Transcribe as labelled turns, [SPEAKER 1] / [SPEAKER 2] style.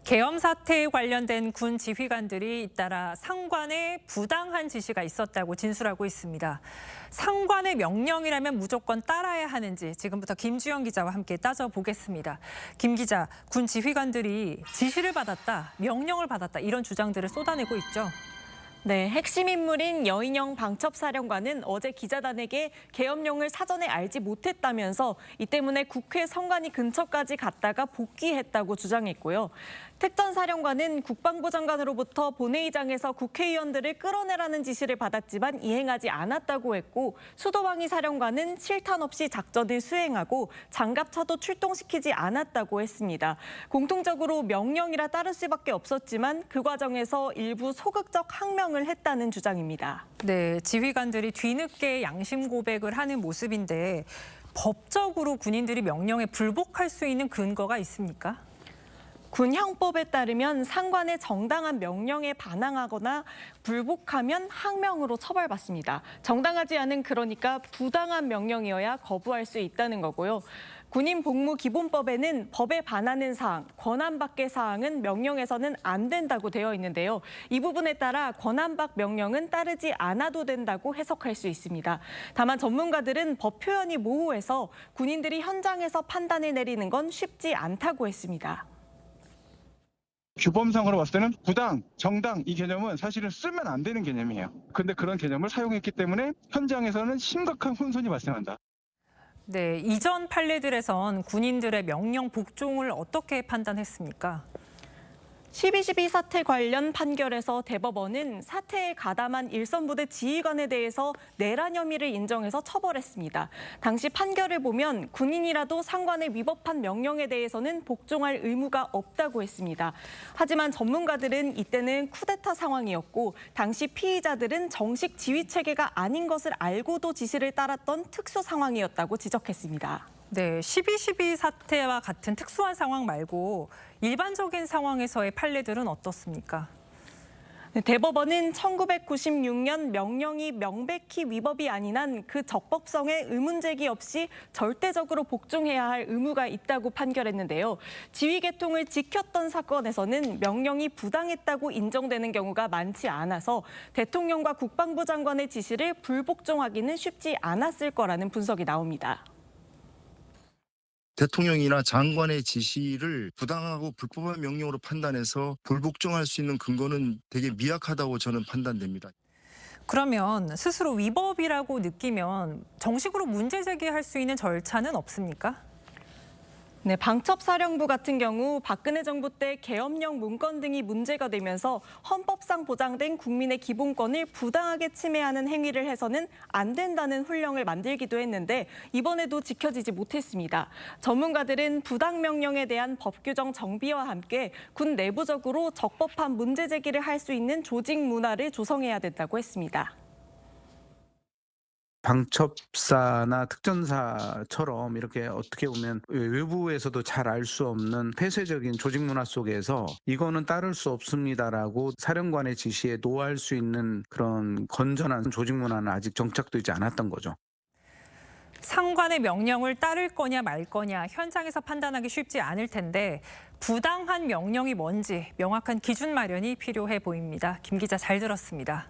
[SPEAKER 1] 계엄 사태에 관련된 군 지휘관들이 잇따라 상관의 부당한 지시가 있었다고 진술하고 있습니다. 상관의 명령이라면 무조건 따라야 하는지 지금부터 김주영 기자와 함께 따져보겠습니다. 김 기자, 군 지휘관들이 지시를 받았다, 명령을 받았다 이런 주장들을 쏟아내고 있죠.
[SPEAKER 2] 네, 핵심 인물인 여인영 방첩사령관은 어제 기자단에게 계엄령을 사전에 알지 못했다면서 이 때문에 국회 성관이 근처까지 갔다가 복귀했다고 주장했고요. 특전사령관은 국방부 장관으로부터 본회의장에서 국회의원들을 끌어내라는 지시를 받았지만 이행하지 않았다고 했고, 수도방위 사령관은 실탄 없이 작전을 수행하고 장갑차도 출동시키지 않았다고 했습니다. 공통적으로 명령이라 따를 수밖에 없었지만 그 과정에서 일부 소극적 항명을 했다는 주장입니다.
[SPEAKER 1] 네, 지휘관들이 뒤늦게 양심 고백을 하는 모습인데 법적으로 군인들이 명령에 불복할 수 있는 근거가 있습니까?
[SPEAKER 2] 군 형법에 따르면 상관의 정당한 명령에 반항하거나 불복하면 항명으로 처벌받습니다. 정당하지 않은, 그러니까 부당한 명령이어야 거부할 수 있다는 거고요. 군인 복무 기본법에는 법에 반하는 사항, 권한 밖의 사항은 명령에서는 안 된다고 되어 있는데요. 이 부분에 따라 권한 밖 명령은 따르지 않아도 된다고 해석할 수 있습니다. 다만 전문가들은 법 표현이 모호해서 군인들이 현장에서 판단을 내리는 건 쉽지 않다고 했습니다.
[SPEAKER 3] 규범상으로 봤을 때는 부당, 정당 이 개념은 사실은 쓰면 안 되는 개념이에요. 근데 그런 개념을 사용했기 때문에 현장에서는 심각한 혼선이 발생한다.
[SPEAKER 1] 네, 이전 판례들에선 군인들의 명령 복종을 어떻게 판단했습니까?
[SPEAKER 2] 12.12 사태 관련 판결에서 대법원은 사태에 가담한 일선부대 지휘관에 대해서 내란 혐의를 인정해서 처벌했습니다. 당시 판결을 보면 군인이라도 상관에 위법한 명령에 대해서는 복종할 의무가 없다고 했습니다. 하지만 전문가들은 이때는 쿠데타 상황이었고 당시 피의자들은 정식 지휘 체계가 아닌 것을 알고도 지시를 따랐던 특수 상황이었다고 지적했습니다.
[SPEAKER 1] 네, 12.12 사태와 같은 특수한 상황 말고 일반적인 상황에서의 판례들은 어떻습니까?
[SPEAKER 2] 대법원은 1996년 명령이 명백히 위법이 아닌 한 그 적법성에 의문 제기 없이 절대적으로 복종해야 할 의무가 있다고 판결했는데요. 지휘 계통을 지켰던 사건에서는 명령이 부당했다고 인정되는 경우가 많지 않아서 대통령과 국방부 장관의 지시를 불복종하기는 쉽지 않았을 거라는 분석이 나옵니다.
[SPEAKER 4] 대통령이나 장관의 지시를 부당하고 불법한 명령으로 판단해서 불복종할 수 있는 근거는 되게 미약하다고 저는 판단됩니다.
[SPEAKER 1] 그러면 스스로 위법이라고 느끼면 정식으로 문제 제기할 수 있는 절차는 없습니까?
[SPEAKER 2] 네, 방첩사령부 같은 경우 박근혜 정부 때 계엄령 문건 등이 문제가 되면서 헌법상 보장된 국민의 기본권을 부당하게 침해하는 행위를 해서는 안 된다는 훈령을 만들기도 했는데 이번에도 지켜지지 못했습니다. 전문가들은 부당 명령에 대한 법 규정 정비와 함께 군 내부적으로 적법한 문제 제기를 할 수 있는 조직 문화를 조성해야 된다고 했습니다.
[SPEAKER 5] 방첩사나 특전사처럼 이렇게 어떻게 보면 외부에서도 잘 알 수 없는 폐쇄적인 조직 문화 속에서 이거는 따를 수 없습니다라고 사령관의 지시에 노할 수 있는 그런 건전한 조직 문화는 아직 정착되지 않았던 거죠.
[SPEAKER 1] 상관의 명령을 따를 거냐 말 거냐 현장에서 판단하기 쉽지 않을 텐데 부당한 명령이 뭔지 명확한 기준 마련이 필요해 보입니다. 김 기자 잘 들었습니다.